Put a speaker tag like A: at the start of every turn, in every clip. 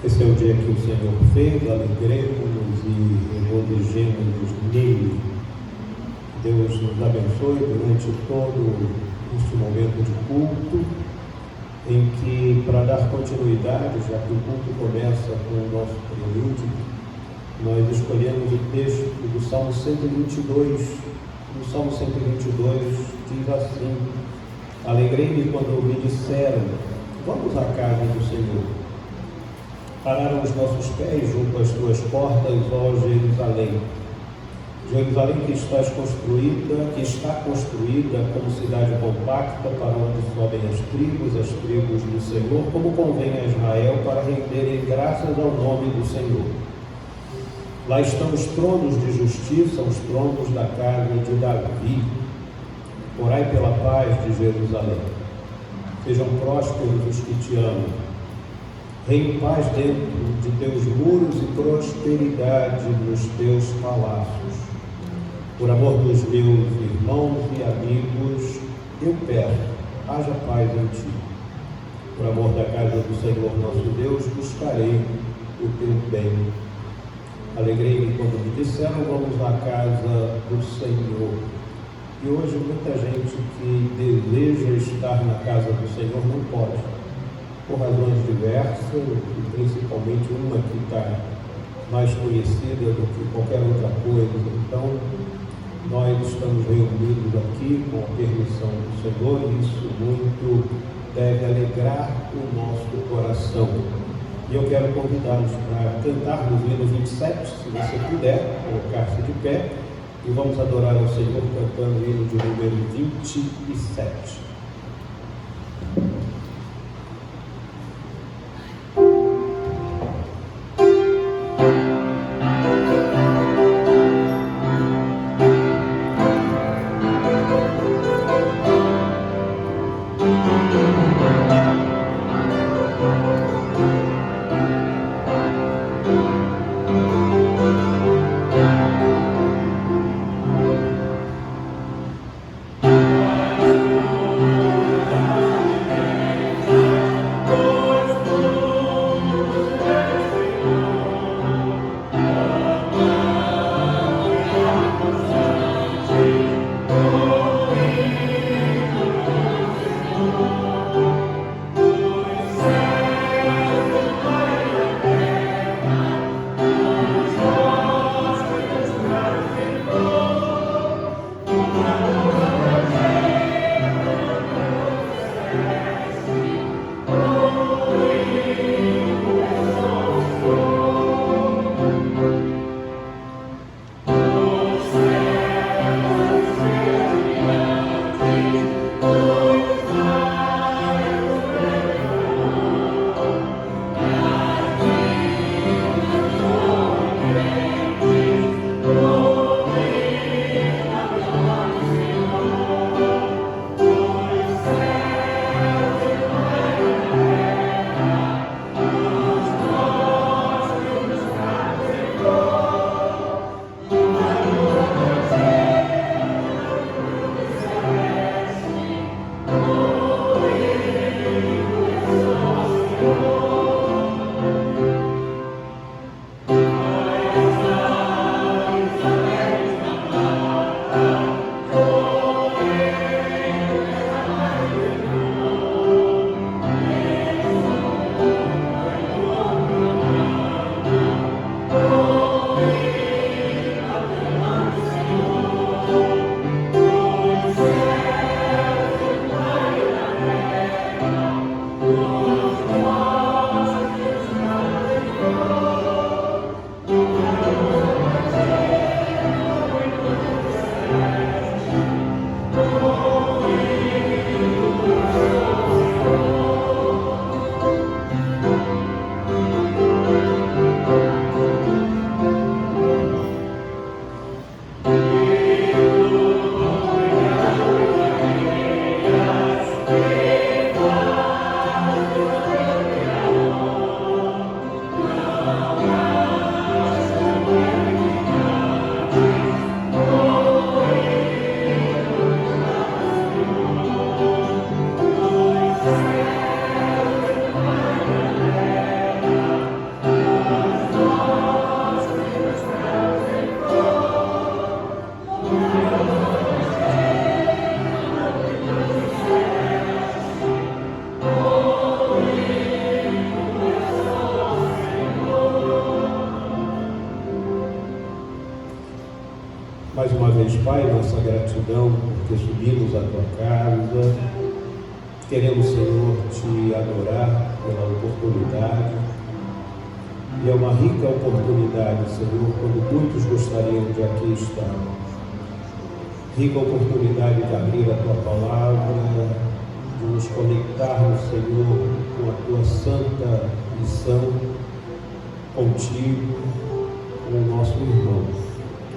A: Esse é o dia que o Senhor fez, alegremos-nos e regozijemos-nos nele. Deus nos abençoe durante todo este momento de culto, em que, para dar continuidade, já que o culto começa com o nosso prelúdio, nós escolhemos o texto do Salmo 122. No Salmo 122 diz assim: alegrei-me quando me disseram, vamos à casa do Senhor. Pararam os nossos pés junto às tuas portas, ó Jerusalém. Jerusalém que está construída como cidade compacta, para onde sobem as tribos do Senhor, como convém a Israel, para renderem graças ao nome do Senhor. Lá estão os tronos de justiça, os tronos da casa de Davi. Orai pela paz de Jerusalém. Sejam prósperos os que te amam. Reine paz dentro de teus muros e prosperidade nos teus palácios. Por amor dos meus irmãos e amigos, eu peço, haja paz em ti. Por amor da casa do Senhor nosso Deus, buscarei o teu bem. Alegrei-me quando me disseram, vamos à casa do Senhor. E hoje muita gente que deseja estar na casa do Senhor não pode, por razões diversas, e principalmente uma que está mais conhecida do que qualquer outra coisa. Então, nós estamos reunidos aqui com a permissão do Senhor, e isso muito deve alegrar o nosso coração. E eu quero convidá-los para cantarmos o hino 27, se você puder, colocar-se de pé, e vamos adorar ao Senhor cantando o hino de número 27. vez, Pai, nossa gratidão porque subimos à Tua casa. Queremos, Senhor, Te adorar pela oportunidade. E é uma rica oportunidade, Senhor, quando muitos gostariam de aqui estar. Rica oportunidade de abrir a Tua palavra, de nos conectarmos, Senhor, com a Tua santa missão, contigo, com o nosso irmão.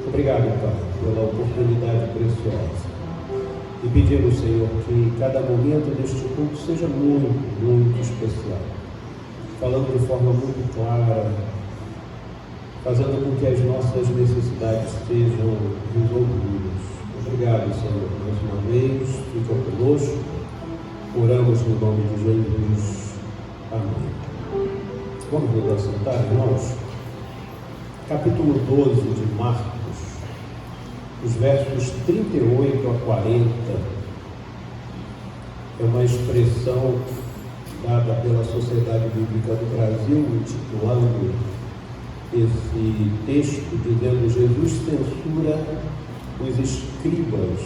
A: Obrigado, Pai, pela oportunidade preciosa. E pedimos, Senhor, que cada momento deste culto seja muito, muito especial. Falando de forma muito clara, fazendo com que as nossas necessidades sejam resolvidas. Obrigado, Senhor, mais uma vez. Fica conosco. Oramos no nome de Jesus. Amém. Vamos nos assentar, irmãos? Capítulo 12 de Marcos, os versos 38 a 40, é uma expressão dada pela Sociedade Bíblica do Brasil, intitulando esse texto, dizendo: Jesus censura os escribas.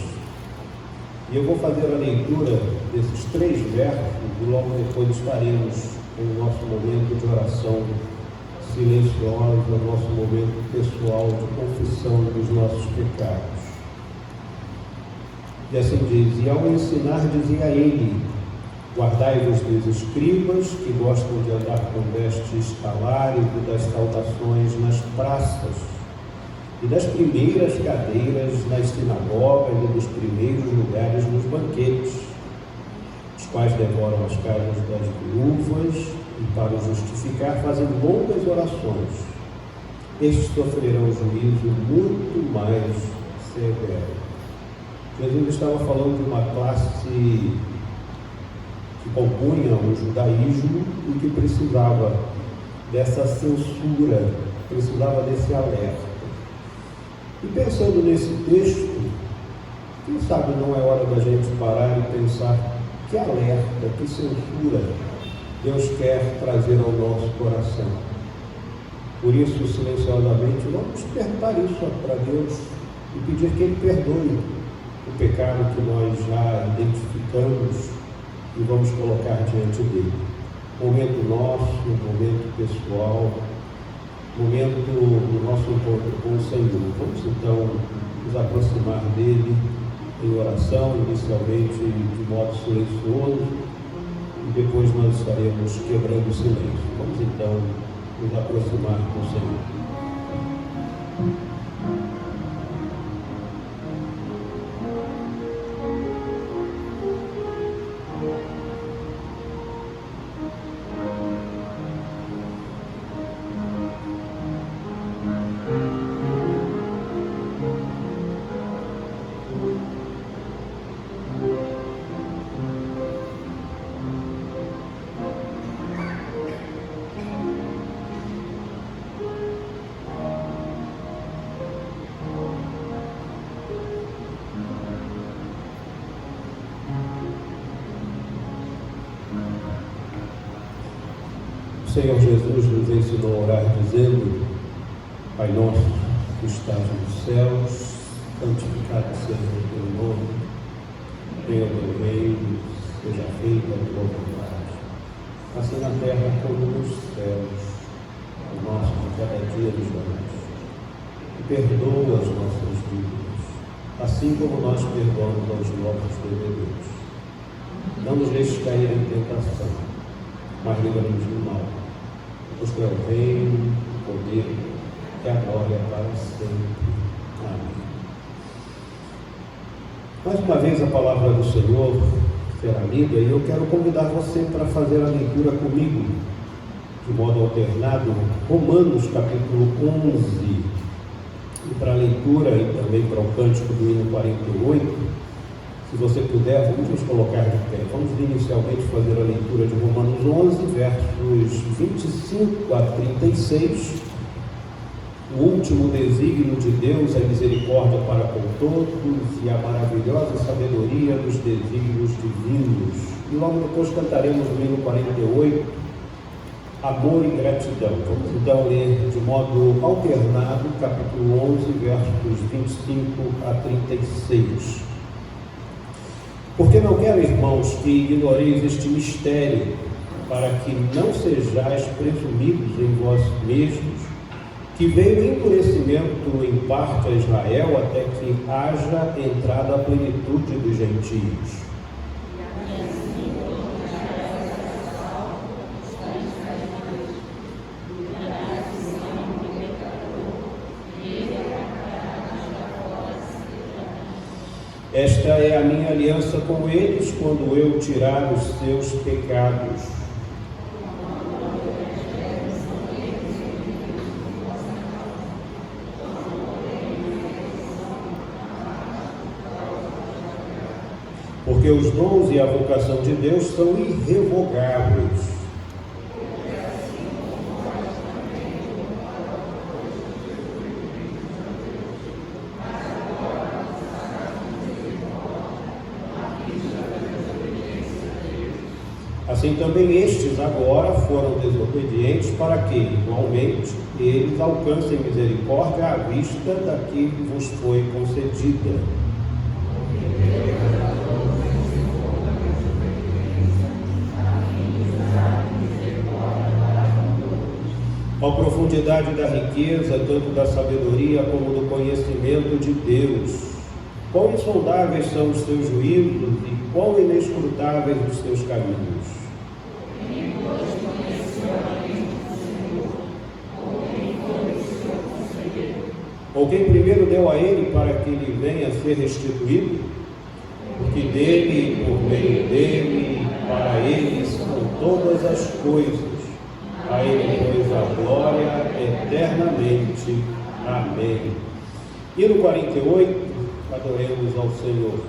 A: E eu vou fazer a leitura desses 3 versos e logo depois estaremos em nosso momento de oração silenciosa, nosso momento pessoal de confissão dos nossos pecados. E assim diz: e ao ensinar dizia ele: guardai-vos dos escribas que gostam de andar com vestes alares e das saudações nas praças, e das primeiras cadeiras nas sinagogas e dos primeiros lugares nos banquetes, os quais devoram as casas das viúvas, e para o justificar fazem longas orações. Estes sofrerão juízo muito mais severo. Jesus estava falando de uma classe que compunha o judaísmo e que precisava dessa censura, precisava desse alerta. E pensando nesse texto, quem sabe não é hora da gente parar e pensar que alerta, que censura Deus quer trazer ao nosso coração. Por isso, silenciosamente, vamos despertar isso para Deus e pedir que Ele perdoe o pecado que nós já identificamos e vamos colocar diante dele. Momento nosso, momento pessoal, momento do nosso encontro com o Senhor. Vamos então nos aproximar dele em oração, inicialmente de modo silencioso, e depois nós estaremos quebrando o silêncio. Vamos então nos aproximar do Senhor. O Senhor Jesus nos ensinou a orar dizendo: Pai nosso que estás nos céus, santificado seja o teu nome, venha o teu reino, seja feita a tua vontade, assim na terra como nos céus. O nosso de cada dia nos dá hoje, e perdoa as nossas dívidas, assim como nós perdoamos aos nossos devedores. Não nos deixes cair em tentação, mas livra-nos do mal. Pois teu é o reino, o poder e a glória para sempre. Amém. Mais uma vez a palavra do Senhor será lida e eu quero convidar você para fazer a leitura comigo, de modo alternado, Romanos capítulo 11. E para a leitura e também para o cântico do hino 48, se você puder, vamos nos colocar de pé. Vamos inicialmente fazer a leitura de Romanos 11, versos 25 a 36. O último desígnio de Deus é misericórdia para com todos e a maravilhosa sabedoria dos desígnios divinos. E logo depois cantaremos o hino 48, amor e gratidão. Vamos então ler de modo alternado, capítulo 11, versos 25 a 36. Porque não quero, irmãos, que ignoreis este mistério, para que não sejais presumidos em vós mesmos, que veio endurecimento em parte a Israel, até que haja entrado a plenitude dos gentios. Esta é a minha aliança com eles, quando eu tirar os seus pecados. Porque os dons e a vocação de Deus são irrevogáveis. Assim também estes agora foram desobedientes, para que, igualmente, eles alcancem misericórdia à vista da que vos foi concedida. Ó profundidade da riqueza, tanto da sabedoria como do conhecimento de Deus! Quão insondáveis são os teus juízos e quão inescrutáveis os teus caminhos! Ou quem primeiro deu a ele para que lhe venha a ser restituído? Porque dele, por meio dele, para ele são todas as coisas. A ele, pois, a glória eternamente. Amém. E no 48, adoremos ao Senhor.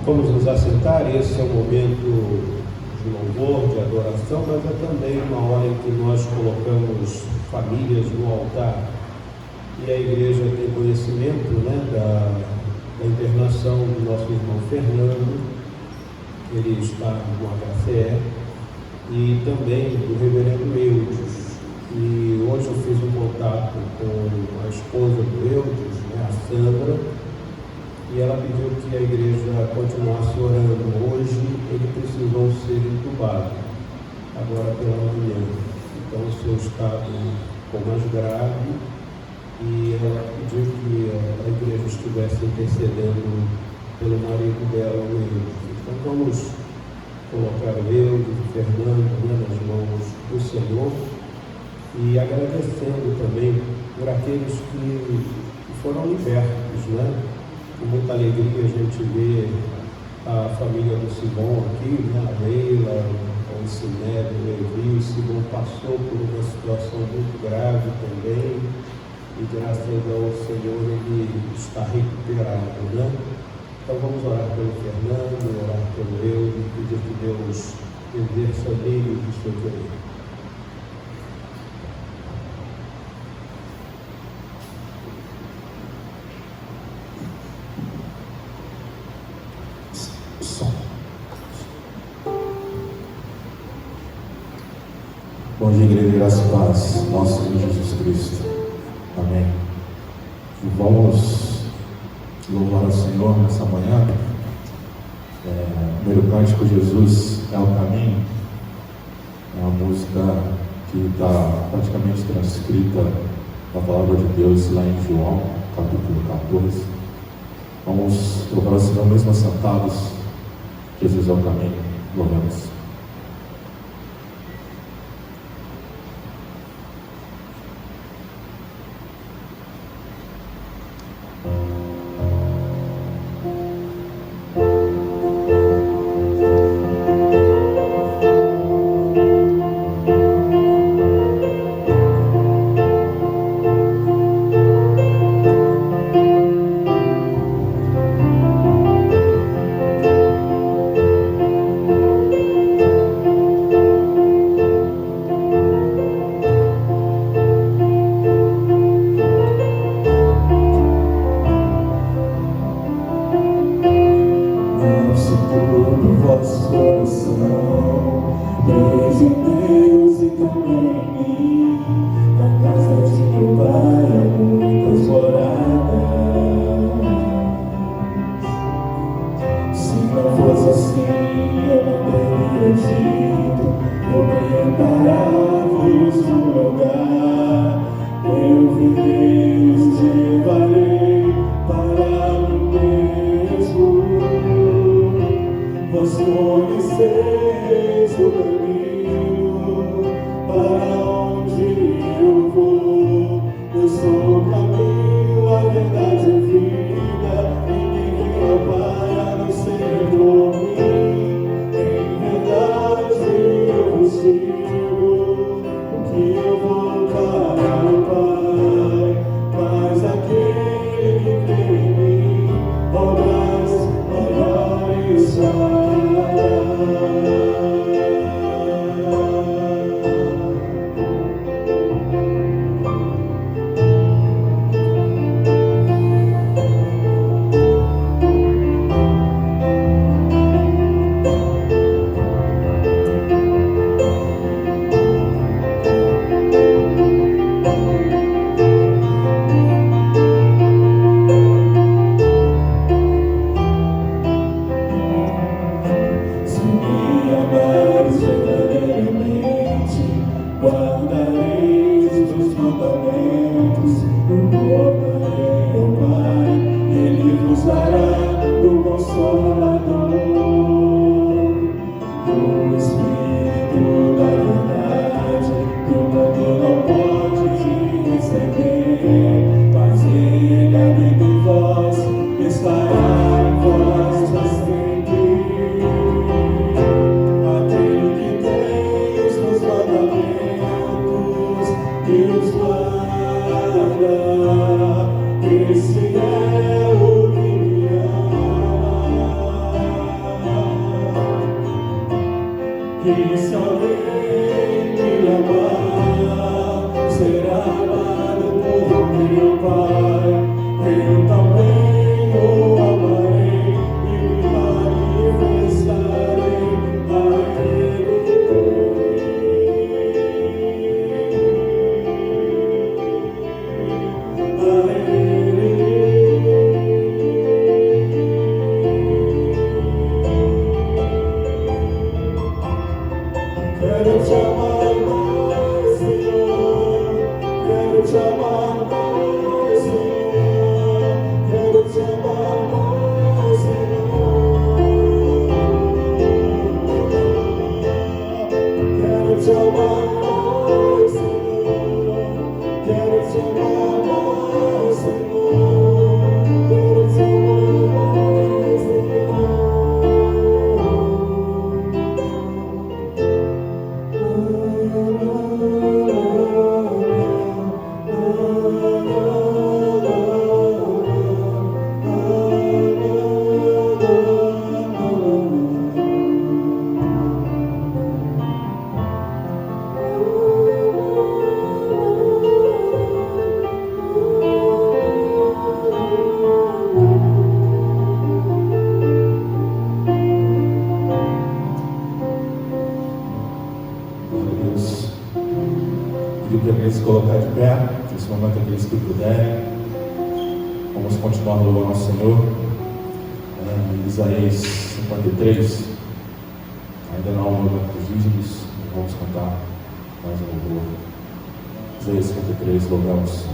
A: Vamos nos assentar. Esse é um momento de louvor, de adoração, mas é também uma hora em que nós colocamos famílias no altar. E a igreja tem conhecimento, da internação do nosso irmão Fernando, ele está no HCE, e também do reverendo Eudes. E hoje eu fiz um contato com a esposa do Eudes, a Sandra, e ela pediu que a igreja continuasse orando. Hoje ele precisou ser entubado, agora pela manhã. Então o seu estado ficou mais grave e ela pediu que a igreja estivesse intercedendo pelo marido dela, o Eudes. Então vamos colocar o Eudes e o Fernando nas mãos do Senhor e agradecendo também por aqueles que foram libertos, né? Com muita alegria a gente vê a família do Simão aqui, né? A Leila, o Sinério, o Levi. O Simão passou por uma situação muito grave também, e graças ao Senhor ele está recuperado, né? Então vamos orar pelo Fernando, orar pelo eu, e pedir que Deus exerça nele o seu querer.
B: Bom dia, igreja, graça e paz, nosso Senhor Jesus Cristo. Amém. E vamos louvar ao Senhor nessa manhã. O primeiro cântico, Jesus é o caminho, é uma música que está praticamente transcrita na palavra de Deus lá em João, capítulo 14. Vamos louvar ao Senhor mesmo assentados. Jesus é o caminho. Louvamos.
C: Quero te amar mais, Senhor. Quero
B: pedir para eles se colocar de pé, nesse momento aqueles que puderem. Vamos continuar louvando ao Senhor. Isaías 53, ainda não há o momento dos dízimos, vamos cantar mais um louvor. Isaías 53, louvamos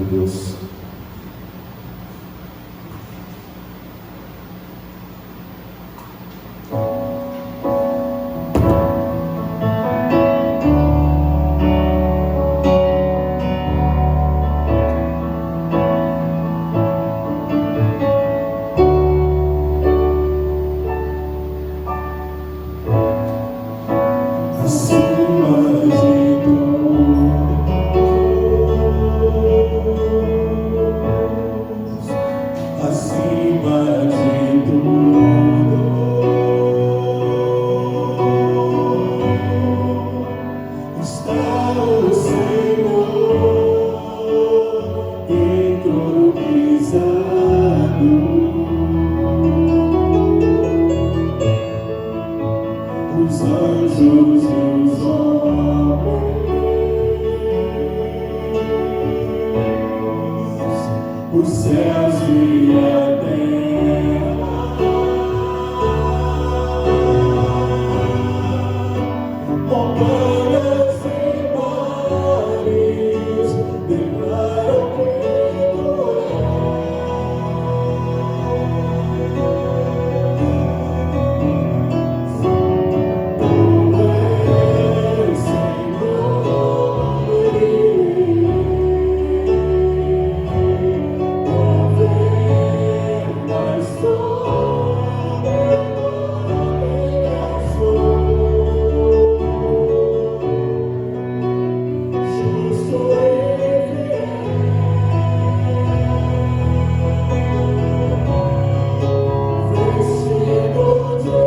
B: Deus. os anjos e os homens, os céus e a terra, montanhas e mares declaram quem tu és, governas sobre justo e vestido de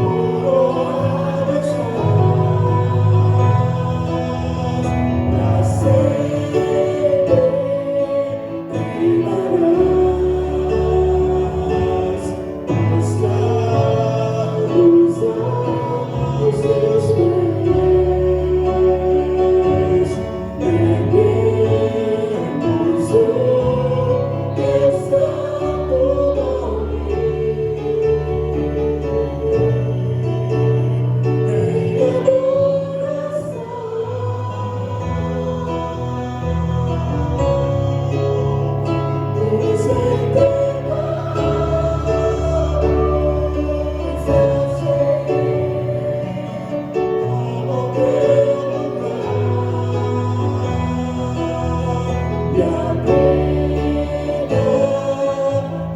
B: coroa para sempre reinarás, prostrados aos teus pés, erguemos o teu santo nome, em adoração, nos entregamos a ti, como teu lugar, e a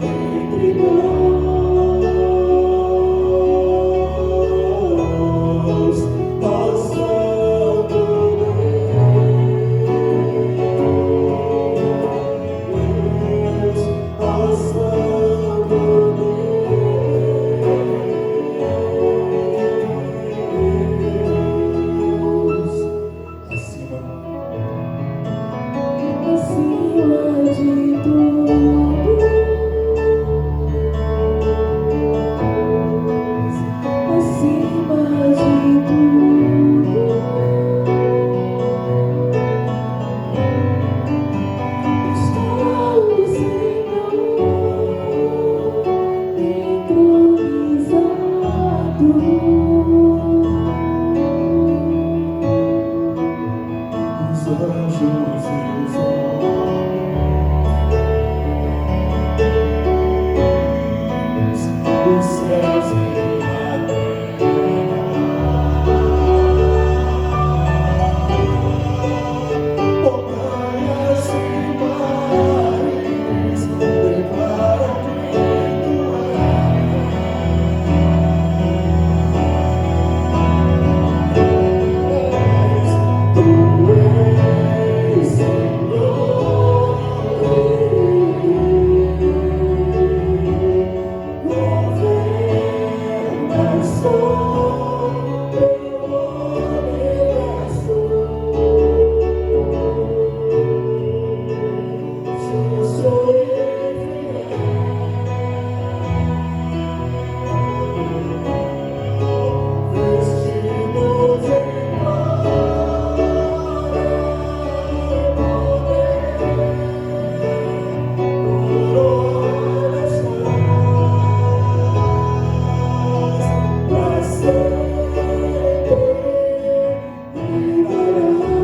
B: entre nós, ó Santo Deus, ó Santo Deus, acima de tudo, acima de tudo, está o Senhor entronizado. Os anjos e os homens, os céus e a terra, montanhas e mares declaram quem tu és. Tu és Senhor, governas sobre o universo, justo e fiel, vestido de glória e poder, coroas para sempre reinarás,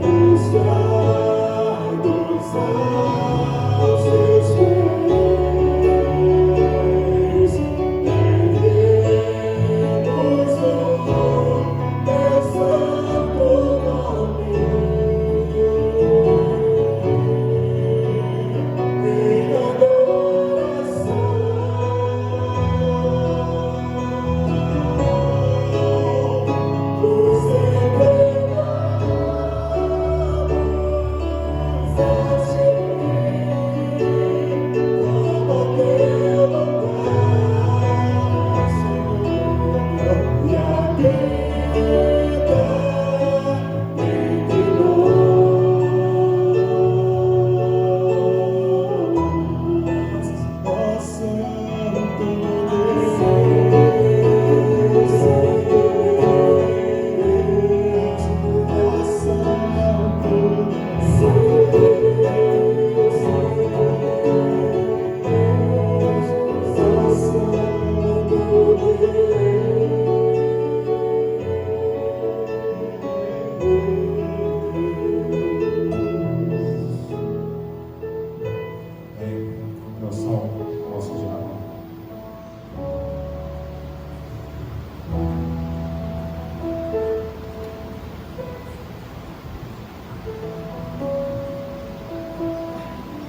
B: prostrados aos teus pés, erguemos o teu santo nome, em adoração, nos entregamos a ti, como teu lugar, Senhor, e habita entre nós.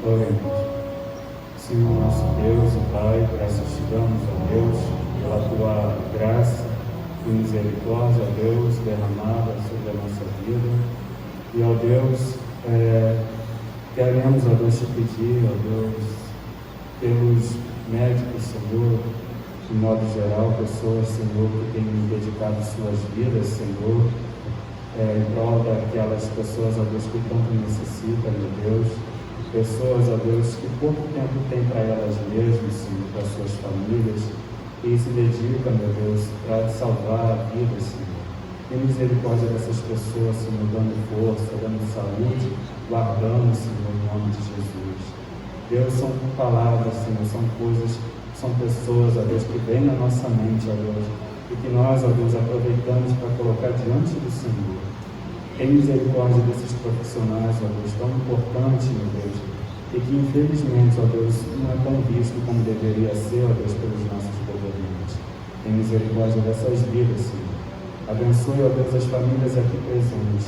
C: Oremos. Senhor nosso Deus e Pai, graças te damos, ó Deus, pela tua graça e misericórdia, ó Deus, derramada sobre a nossa vida. E, ó Deus, queremos, ó Deus, te pedir, ó Deus, pelos médicos, Senhor, de modo geral, pessoas, Senhor, que têm dedicado suas vidas, Senhor, em prol daquelas pessoas, ó Deus, que tanto necessitam, meu Deus, pessoas, ó Deus, que pouco tempo têm para elas mesmas, Senhor, para suas famílias, e se dedicam, meu Deus, para salvar a vida, Senhor. Tem misericórdia dessas pessoas, Senhor, dando força, dando saúde, guardando, Senhor, em nome de Jesus. Deus, são palavras, Senhor, são coisas, são pessoas, ó Deus, que vêm na nossa mente, ó Deus, e que nós, ó Deus, aproveitamos para colocar diante do Senhor. Tem misericórdia desses profissionais, ó Deus, tão importantes, meu Deus, e que infelizmente, ó Deus, não é tão visto como deveria ser, ó Deus, pelos nossos governantes. Tem misericórdia dessas vidas, Senhor. Abençoe, ó Deus, as famílias aqui presentes.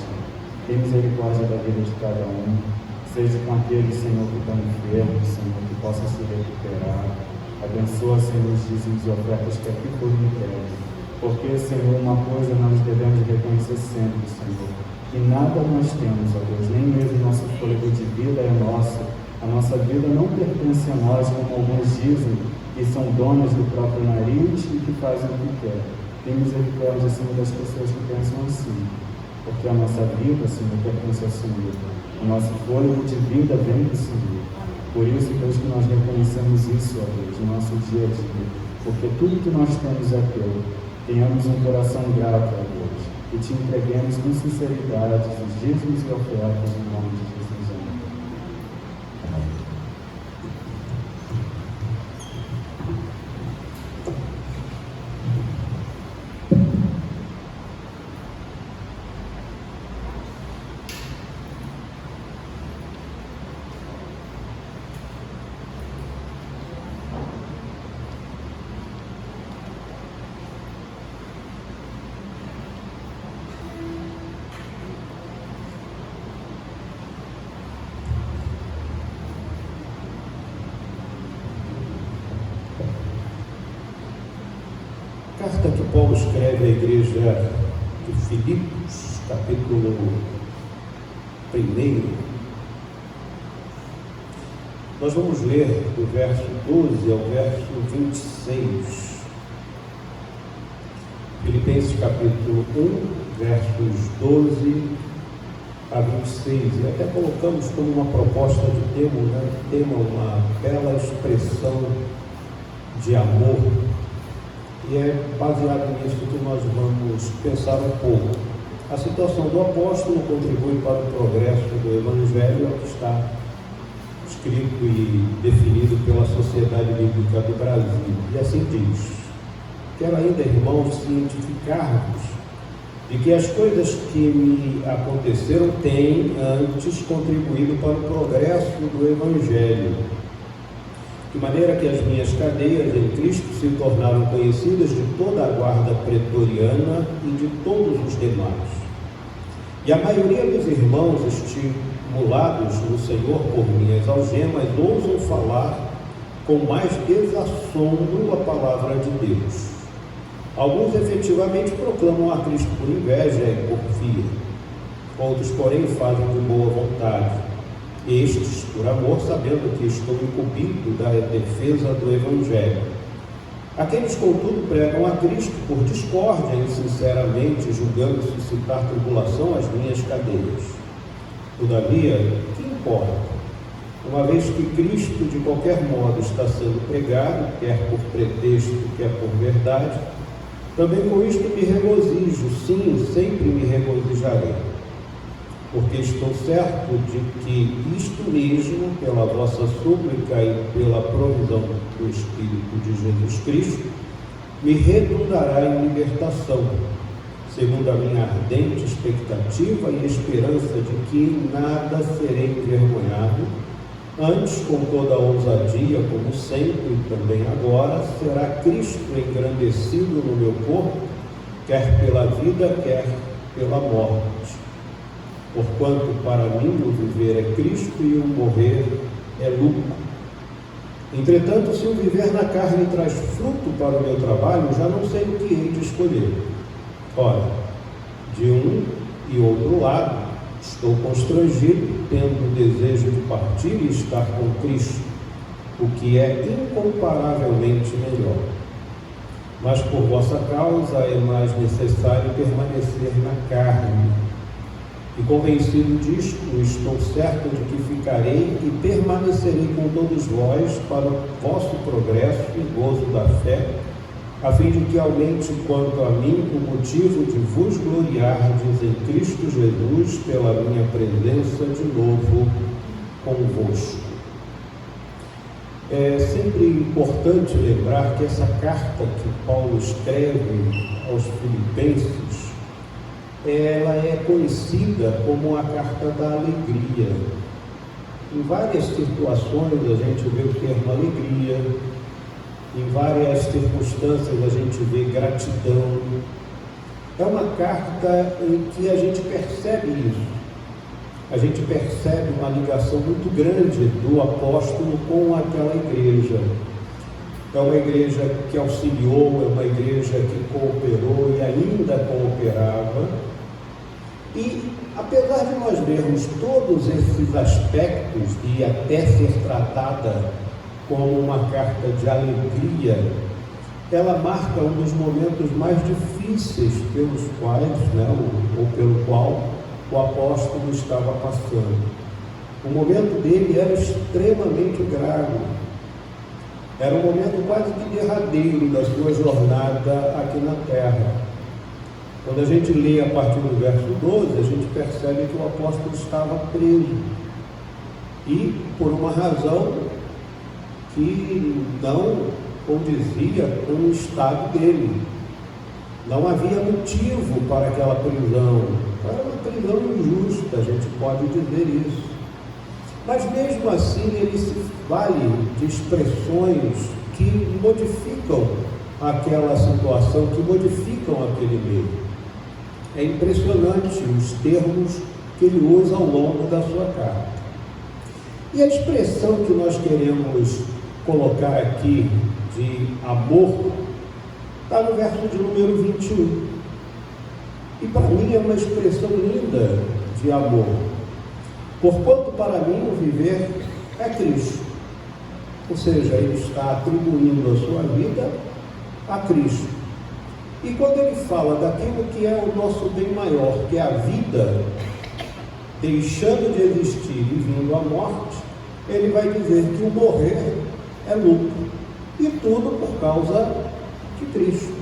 C: Tem misericórdia da vida de cada um. Seja com aquele, Senhor, que está enfermo, Senhor, que possa se recuperar. Abençoa, Senhor, os dízimos e ofertas que aqui foram entregues. Porque, Senhor, uma coisa nós devemos reconhecer sempre, Senhor, que nada nós temos, ó Deus, nem mesmo nosso fôlego de vida é nosso. A nossa vida não pertence a nós, como alguns dizem, que são donos do próprio nariz e que fazem o que querem. Tem misericórdia, Senhor, das pessoas que pensam assim, porque a nossa vida, Senhor, pertence ao Senhor. O nosso fôlego de vida vem do Senhor. Por isso, Deus, que nós reconhecemos isso, ó Deus, no nosso dia a dia, porque tudo que nós temos é teu. Tenhamos um coração grato, ó Deus, e te entreguemos com sinceridade os dízimos e ofertas em nome de Jesus.
A: Carta que Paulo escreve à igreja de Filipos, capítulo 1. Nós vamos ler do verso 12 ao verso 26. Filipenses capítulo 1, versos 12 a 26. E até colocamos como uma proposta de tema uma bela expressão de amor. E é baseado nisso que nós vamos pensar um pouco. A situação do apóstolo contribui para o progresso do Evangelho, que está escrito e definido pela Sociedade Bíblica do Brasil. E assim diz: quero ainda, irmãos, cientificar-vos de que as coisas que me aconteceram têm antes contribuído para o progresso do Evangelho, de maneira que as minhas cadeias em Cristo se tornaram conhecidas de toda a guarda pretoriana e de todos os demais. E a maioria dos irmãos, estimulados no Senhor por minhas algemas, ousam falar com mais desassombro a palavra de Deus. Alguns efetivamente proclamam a Cristo por inveja e porfia. Outros, porém, fazem de boa vontade. Estes, por amor, sabendo que estou incumbido da defesa do Evangelho. Aqueles, contudo, pregam a Cristo por discórdia e sinceramente, julgando suscitar tribulação às minhas cadeias. Todavia, que importa? Uma vez que Cristo, de qualquer modo, está sendo pregado, quer por pretexto, quer por verdade, também com isto me regozijo, sim, sempre me regozijarei. Porque estou certo de que isto mesmo, pela vossa súplica e pela provisão do Espírito de Jesus Cristo, me redundará em libertação, segundo a minha ardente expectativa e esperança de que em nada serei envergonhado, antes, com toda a ousadia, como sempre e também agora, será Cristo engrandecido no meu corpo, quer pela vida, quer pela morte. Porquanto para mim o viver é Cristo e o morrer é lucro. Entretanto, se o viver na carne traz fruto para o meu trabalho, já não sei o que hei de escolher. Ora, de um e outro lado, estou constrangido, tendo o desejo de partir e estar com Cristo, o que é incomparavelmente melhor. Mas por vossa causa é mais necessário permanecer na carne. E convencido disto, estou certo de que ficarei e permanecerei com todos vós para o vosso progresso e gozo da fé, a fim de que aumente quanto a mim o motivo de vos gloriardes em Cristo Jesus pela minha presença de novo convosco. É sempre importante lembrar que essa carta que Paulo escreve aos Filipenses, ela é conhecida como a carta da alegria. Em várias situações a gente vê o termo alegria, em várias circunstâncias a gente vê gratidão. É uma carta em que a gente percebe isso. A gente percebe uma ligação muito grande do apóstolo com aquela igreja. É uma igreja que auxiliou, é uma igreja que cooperou e ainda cooperava. E, apesar de nós vermos todos esses aspectos e até ser tratada como uma carta de alegria, ela marca um dos momentos mais difíceis pelos quais, ou pelo qual o apóstolo estava passando. O momento dele era extremamente grave. Era um momento quase que derradeiro da sua jornada aqui na terra. Quando a gente lê a partir do verso 12, a gente percebe que o apóstolo estava preso. E por uma razão que não condizia com o estado dele. Não havia motivo para aquela prisão. Era uma prisão injusta, a gente pode dizer isso. Mas mesmo assim ele se vale de expressões que modificam aquela situação, que modificam aquele meio. É impressionante os termos que ele usa ao longo da sua carta. E a expressão que nós queremos colocar aqui de amor está no verso de número 21. E para mim é uma expressão linda de amor. Porquanto para mim o viver é Cristo. Ou seja, ele está atribuindo a sua vida a Cristo. E quando ele fala daquilo que é o nosso bem maior, que é a vida, deixando de existir e vindo à morte, ele vai dizer que o morrer é lucro. E tudo por causa de Cristo.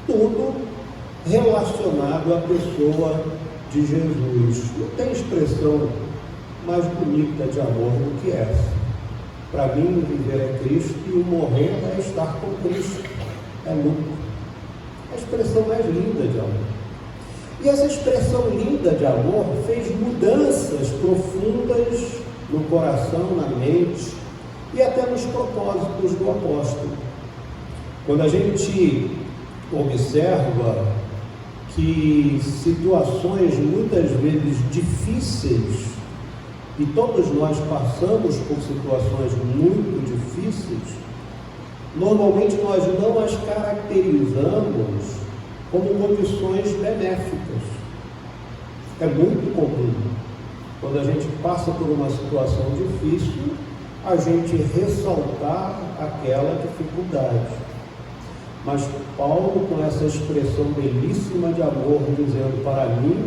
A: Tudo relacionado à pessoa de Jesus. Não tem expressão mais bonita de amor do que essa. Para mim, viver é Cristo e o morrer é estar com Cristo. É lucro. A expressão mais linda de amor. E essa expressão linda de amor fez mudanças profundas no coração, na mente e até nos propósitos do apóstolo. Quando a gente observa que situações muitas vezes difíceis, e todos nós passamos por situações muito difíceis, normalmente nós não as caracterizamos como condições benéficas. É muito comum, quando a gente passa por uma situação difícil, a gente ressaltar aquela dificuldade. Mas Paulo, com essa expressão belíssima de amor, dizendo: para mim,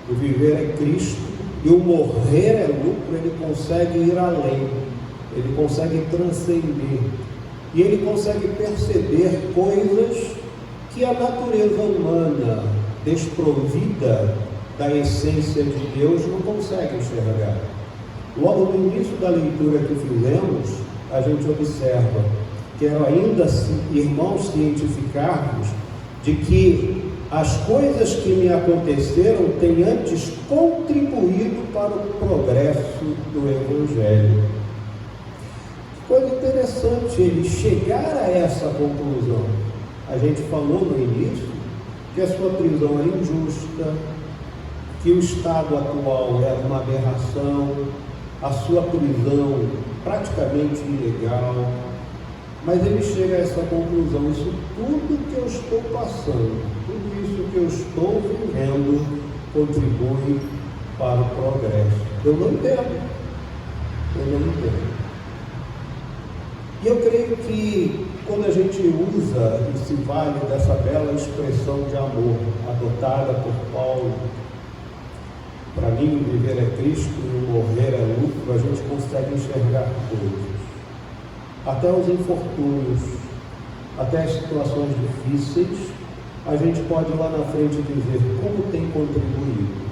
A: o viver é Cristo e o morrer é lucro, ele consegue ir além, ele consegue transcender. E ele consegue perceber coisas que a natureza humana, desprovida da essência de Deus, não consegue enxergar. Logo no início da leitura que fizemos, a gente observa: quero ainda, irmãos, cientificar-vos de que as coisas que me aconteceram têm antes contribuído para o progresso do Evangelho. Coisa interessante ele chegar a essa conclusão. A gente falou no início que a sua prisão é injusta, que o estado atual é uma aberração, a sua prisão praticamente ilegal, mas ele chega a essa conclusão: isso tudo que eu estou passando, tudo isso que eu estou vivendo, contribui para o progresso. Eu não entendo. E eu creio que quando a gente usa e se vale dessa bela expressão de amor adotada por Paulo, para mim viver é Cristo e morrer é lucro, a gente consegue enxergar coisas, até os infortúnios, até as situações difíceis. A gente pode lá na frente dizer como tem contribuído.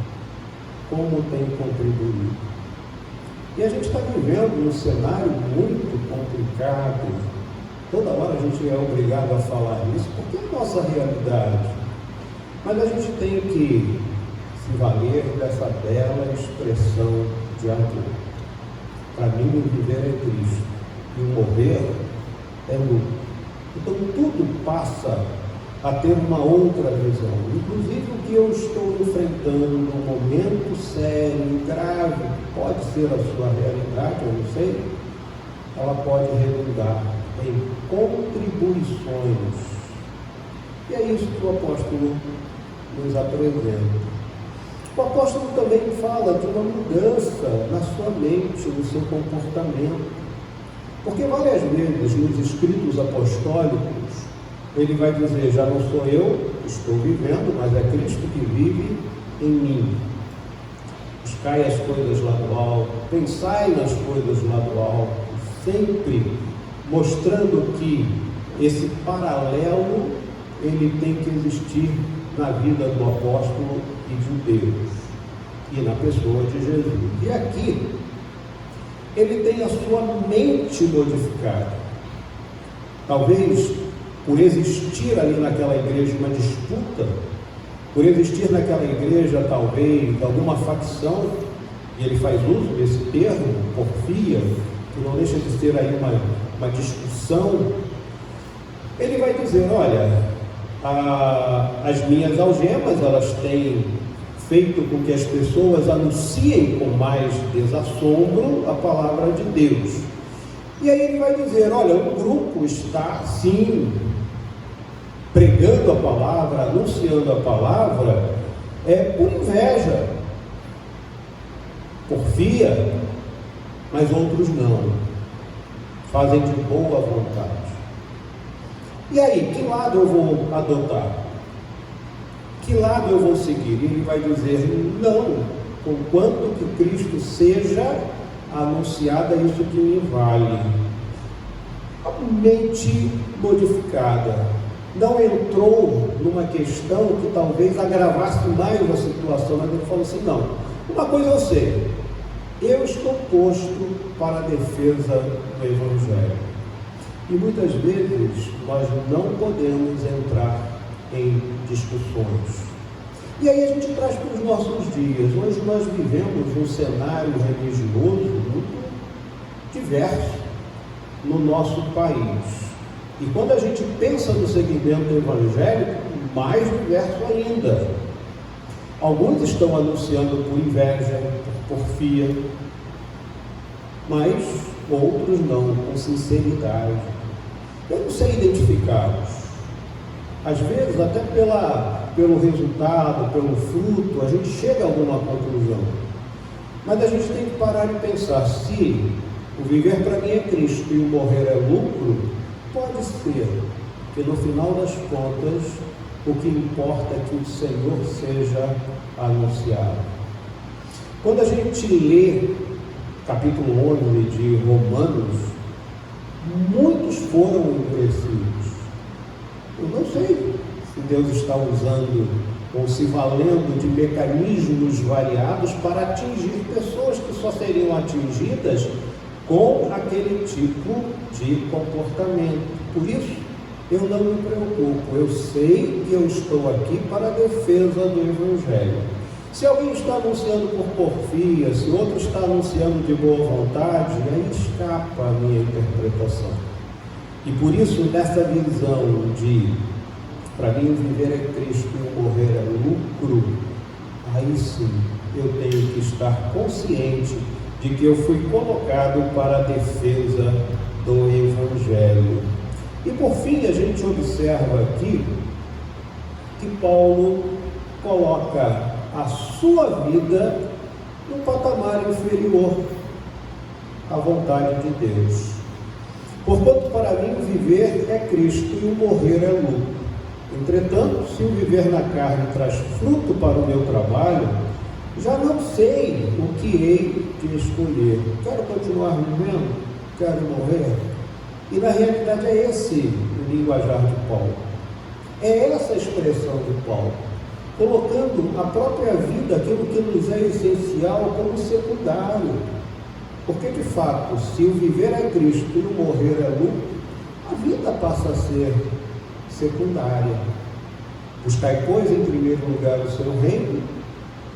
A: E a gente está vivendo um cenário muito complicado. Toda hora a gente é obrigado a falar isso, porque é a nossa realidade. Mas a gente tem que se valer dessa bela expressão de amor. Para mim, o viver é Cristo e o morrer é lucro. Então, tudo passa a ter uma outra visão. Inclusive, o que eu estou enfrentando num momento sério, grave, pode ser a sua realidade, eu não sei, ela pode redundar em contribuições. E é isso que o apóstolo nos apresenta. O apóstolo também fala de uma mudança na sua mente, no seu comportamento. Porque várias vezes nos escritos apostólicos, ele vai dizer: já não sou eu que estou vivendo, mas é Cristo que vive em mim. Buscai as coisas lá do alto, pensai nas coisas lá do alto, sempre mostrando que esse paralelo ele tem que existir na vida do apóstolo e de Deus, e na pessoa de Jesus. E aqui, ele tem a sua mente modificada. Talvez por existir ali naquela igreja uma disputa, por existir naquela igreja talvez alguma facção, e ele faz uso desse termo, porfia, que não deixa de ser aí uma discussão. Ele vai dizer: olha, as minhas algemas, elas têm feito com que as pessoas anunciem com mais desassombro a palavra de Deus. E aí ele vai dizer: olha, o grupo está sim pregando a palavra, anunciando a palavra, por inveja, porfia, mas outros não, fazem de boa vontade. E aí, que lado eu vou adotar? Que lado eu vou seguir? Ele vai dizer: não, conquanto que Cristo seja anunciada, isso que me vale. A mente modificada não entrou numa questão que talvez agravasse mais a situação, mas ele falou assim: não, uma coisa eu sei, eu estou posto para a defesa do Evangelho. E muitas vezes nós não podemos entrar em discussões. E aí a gente traz para os nossos dias. Hoje nós vivemos um cenário religioso muito diverso no nosso país. E quando a gente pensa no segmento evangélico, mais diverso ainda. Alguns estão anunciando por inveja, por porfia, mas outros não, com sinceridade. Eu não sei identificá-los. Às vezes, até pelo resultado, pelo fruto, a gente chega a alguma conclusão. Mas a gente tem que parar e pensar: se o viver para mim é Cristo e o morrer é lucro, pode ser que no final das contas o que importa é que o Senhor seja anunciado. Quando a gente lê capítulo 11 de Romanos, muitos foram endurecidos. Eu não sei se Deus está usando ou se valendo de mecanismos variados para atingir pessoas que só seriam atingidas com aquele tipo de comportamento. Por isso, eu não me preocupo. Eu sei que eu estou aqui para a defesa do Evangelho. Se alguém está anunciando por porfia, se outro está anunciando de boa vontade, aí escapa a minha interpretação. E por isso, nessa visão de, para mim, viver é Cristo e morrer é lucro, aí sim, eu tenho que estar consciente de que eu fui colocado para a defesa do Evangelho. E por fim, a gente observa aqui que Paulo coloca a sua vida num patamar inferior à vontade de Deus. Porquanto para mim o viver é Cristo e o morrer é lucro. Entretanto, se o viver na carne traz fruto para o meu trabalho, já não sei o que hei de escolher. Quero continuar vivendo? Quero morrer? E na realidade é esse o linguajar de Paulo. É essa a expressão de Paulo, colocando a própria vida, aquilo que nos é essencial, como secundário. Porque de fato, se o viver é Cristo e o morrer é lucro, a vida passa a ser secundária. Buscai, pois, em primeiro lugar o seu reino,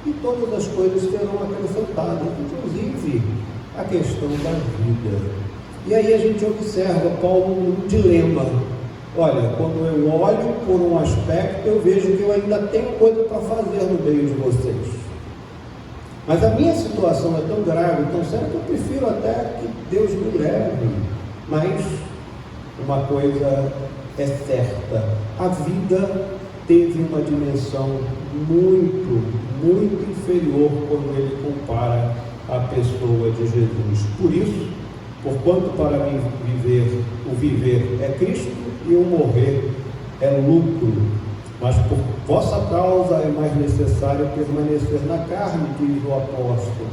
A: e todas as coisas serão acrescentadas, inclusive a questão da vida. E aí a gente observa Paulo num dilema. Olha, quando eu olho por um aspecto, eu vejo que eu ainda tenho coisa para fazer no meio de vocês. Mas a minha situação é tão grave, tão séria, que eu prefiro até que Deus me leve. Mas uma coisa é certa: a vida teve uma dimensão muito inferior quando ele compara a pessoa de Jesus. Por isso, porquanto para mim o viver é Cristo e o morrer é lucro. Mas por vossa causa é mais necessário permanecer na carne, diz o apóstolo.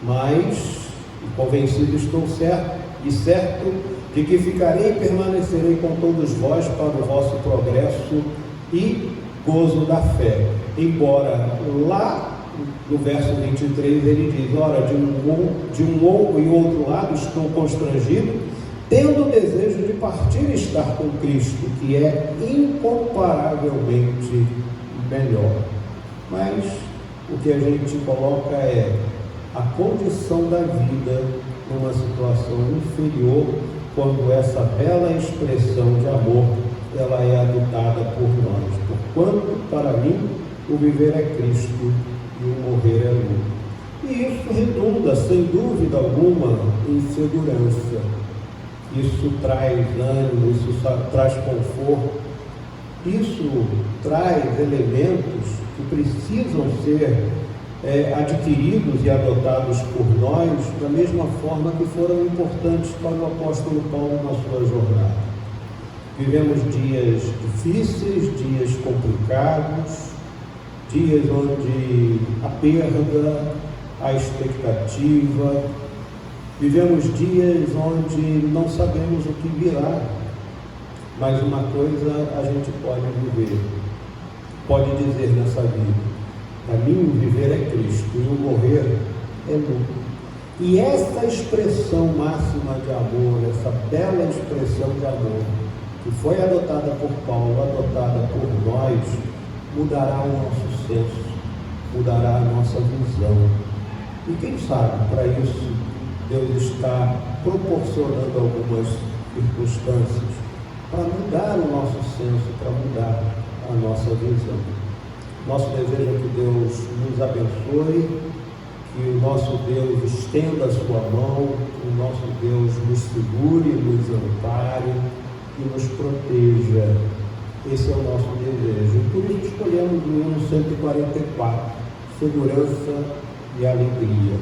A: Mas, convencido estou certo de que ficarei e permanecerei com todos vós para o vosso progresso e gozo da fé. Embora lá no verso 23 ele diz: ora, de um e outro lado estou constrangido, tendo o desejo de partir e estar com Cristo, que é incomparavelmente melhor. Mas o que a gente coloca é a condição da vida numa situação inferior, quando essa bela expressão de amor ela é adotada por nós. Porquanto para mim o viver é Cristo e o morrer é lucro. E isso redunda, sem dúvida alguma, em segurança. Isso traz ânimo, isso traz conforto, isso traz elementos que precisam ser adquiridos e adotados por nós da mesma forma que foram importantes para o apóstolo Paulo na sua jornada. Vivemos dias difíceis, dias complicados, dias onde a perda, a expectativa. Vivemos dias onde não sabemos o que virá, mas uma coisa a gente pode viver, pode dizer nessa vida: para mim o viver é Cristo e o morrer é lucro. E essa expressão máxima de amor, essa bela expressão de amor, que foi adotada por Paulo, adotada por nós, mudará o nosso senso, mudará a nossa visão. E quem sabe, para isso, Deus está proporcionando algumas circunstâncias para mudar o nosso senso, para mudar a nossa visão. Nosso desejo é que Deus nos abençoe, que o nosso Deus estenda a sua mão, que o nosso Deus nos segure, nos ampare e nos proteja. Esse é o nosso desejo. Por isso escolhemos o hino 144, segurança e alegria.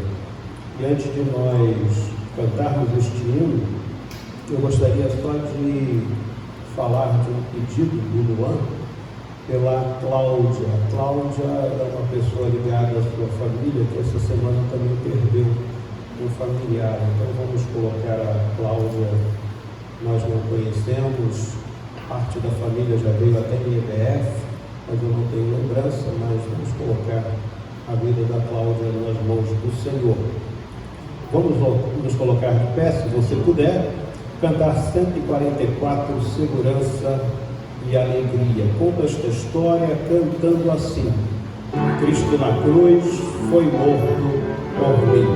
A: E antes de nós cantarmos este hino, eu gostaria só de falar de um pedido do Luan pela Cláudia. A Cláudia é uma pessoa ligada à sua família, que essa semana também perdeu um familiar. Então vamos colocar a Cláudia, nós não conhecemos, parte da família já veio até em EBF, mas eu não tenho lembrança, mas vamos colocar a vida da Cláudia nas mãos do Senhor. Vamos nos colocar de pé, se você puder, cantar 144, segurança e alegria. Conta esta história cantando assim: Cristo na cruz foi morto por mim.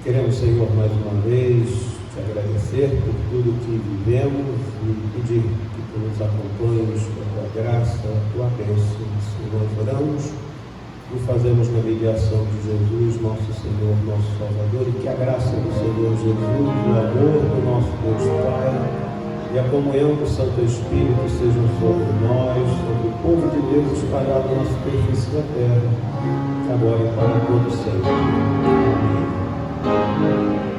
A: Queremos, Senhor, mais uma vez te agradecer por tudo que vivemos e pedir que tu nos acompanhes com a tua graça, a tua bênção. Senhor, oramos e fazemos na mediação de Jesus, nosso Senhor, nosso Salvador, e que a graça do Senhor Jesus, o amor do nosso Deus Pai e a comunhão do Santo Espírito sejam sobre nós, sobre o povo de Deus espalhado na superfície da terra, agora e para todo sempre. Amém.